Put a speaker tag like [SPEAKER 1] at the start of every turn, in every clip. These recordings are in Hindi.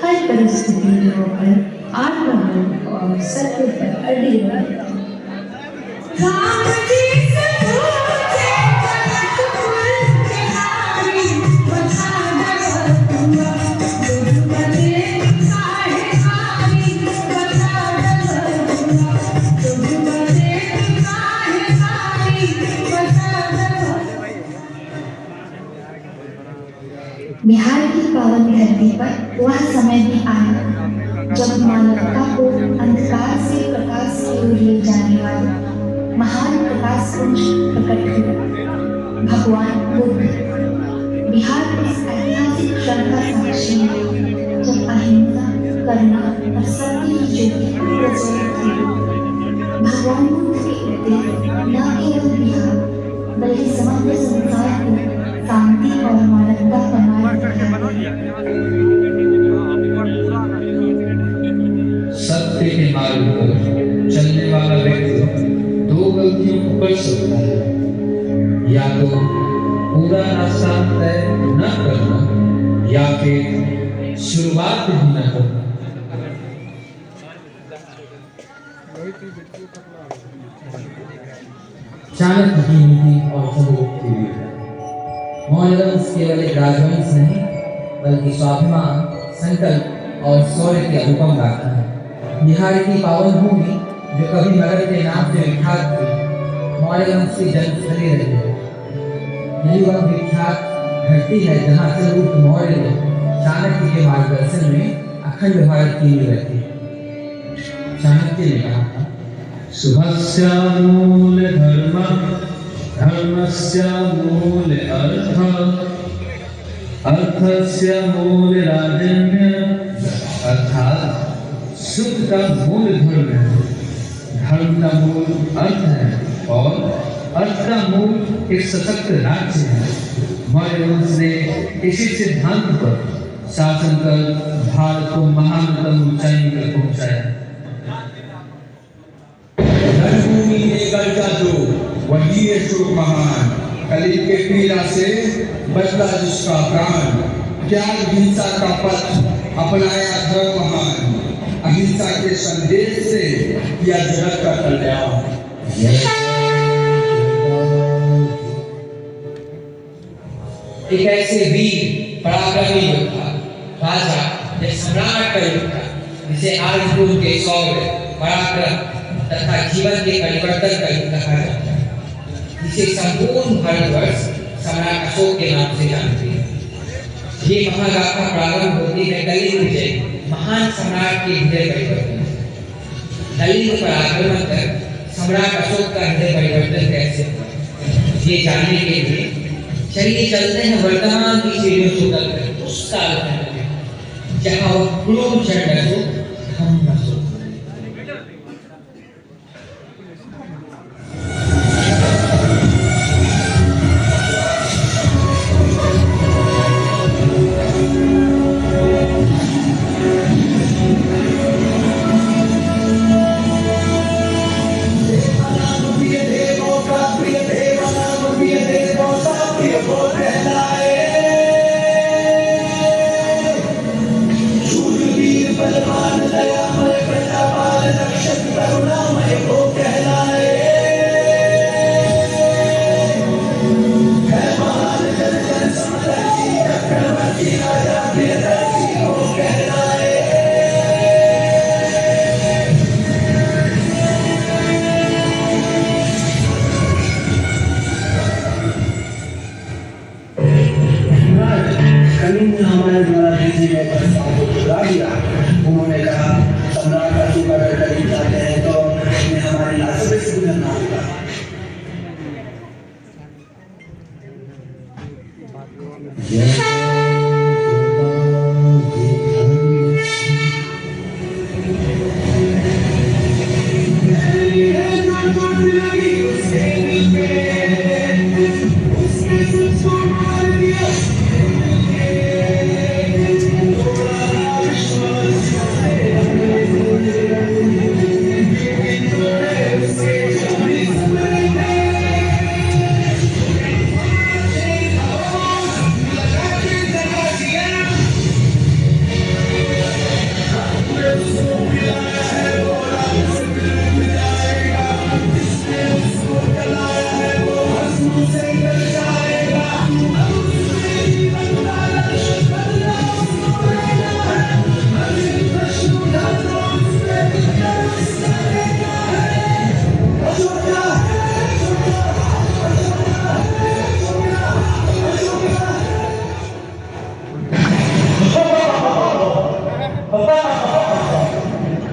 [SPEAKER 1] हर परिस्थिति में होकर आत्मबल और सत्य पर अड़ी रहे। राम जी से पूछे जनक कुल के नारी, बता दो तुआ दूध बदे काहे खारी, बता दो तुआ दूध बदे काहे खारी, बता दो। बिहार की पावन धरती पर वह समय भी आया जब मानवता को अंधकार से प्रकाश की ओर ले जाने वाला महान प्रकाश पुंज प्रकट हुआ, भगवान बुद्ध। बिहार इस ऐतिहासिक क्षण का साक्षी है जब अहिंसा, करुणा और सत्य की ज्योति प्रज्वलित हुई। भगवान बुद्ध के उपदेश न केवल बिहार बल्कि समग्र संसार को शांति और मानवता का मार्ग दिखाया।
[SPEAKER 2] सत्य के मार्ग पर चलने वाला व्यक्ति दो गलतियों को कर सकता है, या तो पूरा रास्ता तय न करना या फिर शुरुआत ही न करना। चाणक्य की नीति और सबूत की वीरता। मौर्य वंश केवल एक राजवंश नहीं बल्कि स्वाभिमान, संकल्प और शौर्य की अनुपम गाथा है। बिहार की पावन भूमि जो कभी नगर के नाम से विख्यात थी, मौर्य वंश की जन्मस्थली रही है। यही वह विख्यात धरती है जहाँ से रूप मौर्य ने चाणक्य के मार्गदर्शन में अखंड भारत की नींव रखी। चाणक्य ने कहा था, शुभस्य मूल धर्म, धर्मस्य मूल अर्थ, अर्थस्य मूल राजन्य। अर्थात शुद्ध का मूल धर्म है, धर्म का मूल अर्थ है और अर्थ का मूल एक सशक्त राज्य है। मौर्य वंश ने इसी सिद्धांत पर शासन कर भारत को महानतम ऊंचाई तक पहुंचाया।
[SPEAKER 3] रणभूमि ने गर्जा जो वही है शुभ महान, कलयुग के पीड़ा से बचला जिसका प्राण, त्याग हिंसा का पथ अपनाया धर्म महान, अहिंसा के संदेश से किया जगत का कल्याण।
[SPEAKER 4] एक ऐसे वीर पराक्रमी योद्धा, राजा या सम्राट का योद्धा जिसे आज भी उनके शौर्य, पराक्रम तथा जीवन के परिवर्तन का युग कहा जाता है, जिसे संपूर्ण भारतवर्ष सम्राट अशोक के नाम से जानते हैं। ये महागाथा प्रारंभ होती है कलिंग विजय, महान सम्राट के हृदय परिवर्तन। कलिंग पर आक्रमण कर सम्राट अशोक का हृदय परिवर्तन कैसे, ये जानने के लिए चलिए चलते हैं वर्तमान की सीढ़ियों से उतरकर उस कालखंड में जहाँ वह गुरु चंड अशोक हम अशोक।
[SPEAKER 3] उन्होंने कहा सम्राट अशोक अगर करीब जाते हैं तो उन्हें हमारी लाशों से गुजरना होगा।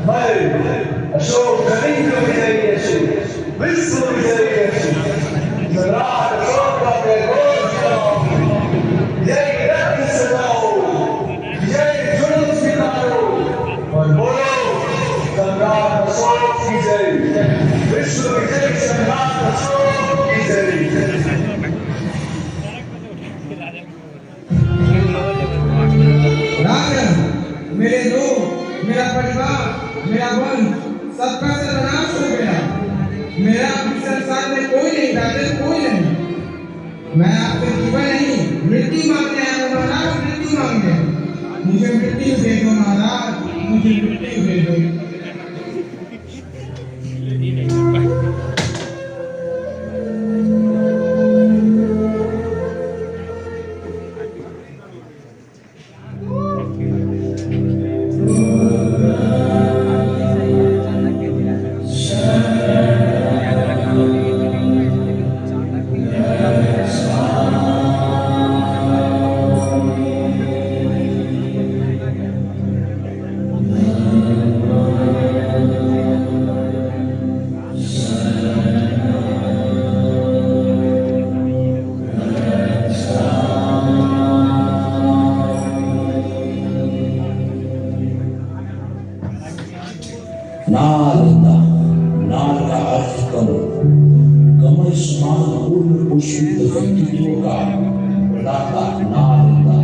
[SPEAKER 5] मैं अशोक कलिंग विजयी अशोक विश्व विजयी अशोक सम्राट अशोक का जयघोष कराओ, जय रक्त सजाओ, जय जुलूस निकालो और बोलो सम्राट अशोक की जय, विश्व विजयी सम्राट अशोक की जय।
[SPEAKER 3] राजा, मेरे लोग, मेरा परिवार, मेरा वंश सबका सर्वनाश हो गया। मेरा इस संसार में कोई नहीं, राजा कोई नहीं। मैं आपसे जीवन नहीं मृत्यु मांगने आया हूँ महाराज, मृत्यु मांगने। मुझे मृत्यु दे दो महाराज, मुझे मृत्यु दे दो।
[SPEAKER 6] नालंदा, नाल का अर्थ कमल, कमल समान पूर्ण पुष्पित व्यक्तित्व का प्रदाता नालंदा,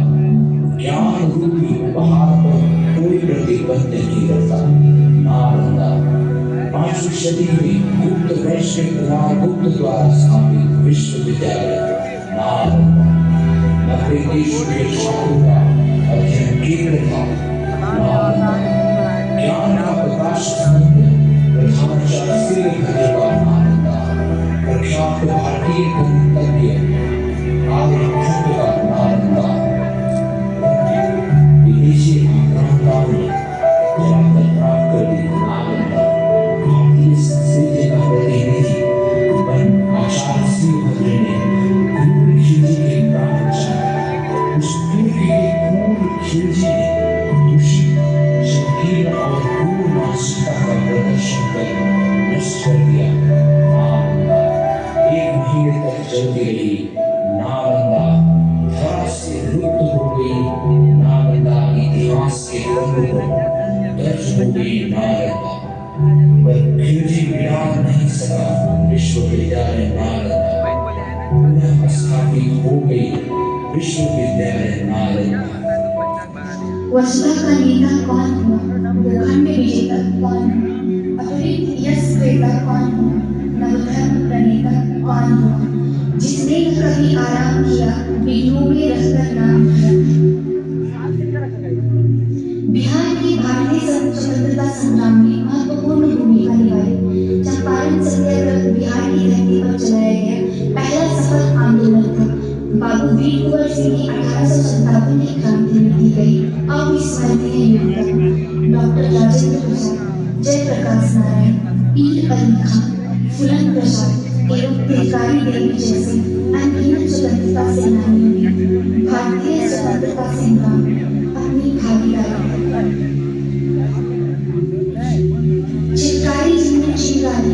[SPEAKER 6] ज्ञान रूपी उपहार पर कोई प्रतिबंध नहीं करता। नालंदा 5वीं सदी में गुप्त वंश के कुमार गुप्त द्वारा स्थापित विश्वविद्यालय नालंदा, 90 देशों के छात्रों का अध्ययन केंद्र था। नालंदा ज्ञान का प्रकाश प्रधान शास्त्रीय घरे का नालंदा, प्रख्यात भारतीय गणितज्ञ आर्यभट्ट का नालंदा, विदेशी आक्रांताओं ने जलाकर प्राप्त कर दी नालंदा, भारतीय संस्कृति का प्रतिनिधि बन आचार्य श्रीभद्र ने क्रूर खिलजी के प्राण बचाए। उस क्रूर खिलजी ने दूषित संकीर्ण और क्रूर मानसिकता का प्रदर्शन कर नष्ट कर दिया। नालंदा 1 महीने तक चलती रही। नालंदा धरा से लुप्त हो गई। नालंदा इतिहास के पन्नों पर दर्ज हो गई। नालंदा पर खिलजी मिटा नहीं सका विश्वविद्यालय नालंदा, पुनः स्थापित हो गई विश्वविद्यालय नालंदा।
[SPEAKER 1] वसुधा का नेता कौन हुआ, भूखंड विजेता कौन हुआ, अपहृत यश क्रेता कौन हुआ, नवधर्म प्रणेता कौन हुआ, जिसने कभी आराम किया बिंदुओं में रहकर नाम किया। बिहार की भारतीय स्वतंत्रता संग्राम में महत्वपूर्ण भूमिका निभाई। चंपारण सत्याग्रह बिहार की धरती पर चलाया गया पहला सफल आंदोलन था। बाबू वीर कुंवर सिंह की 1857 में क्रांति में दी गई अविस्मरणीय योगदान डॉक्टर राजेंद्र प्रसाद, जयप्रकाश नारायण, पीर अली खान, फुलन प्रसाद एवं तिलकारी देवी जैसे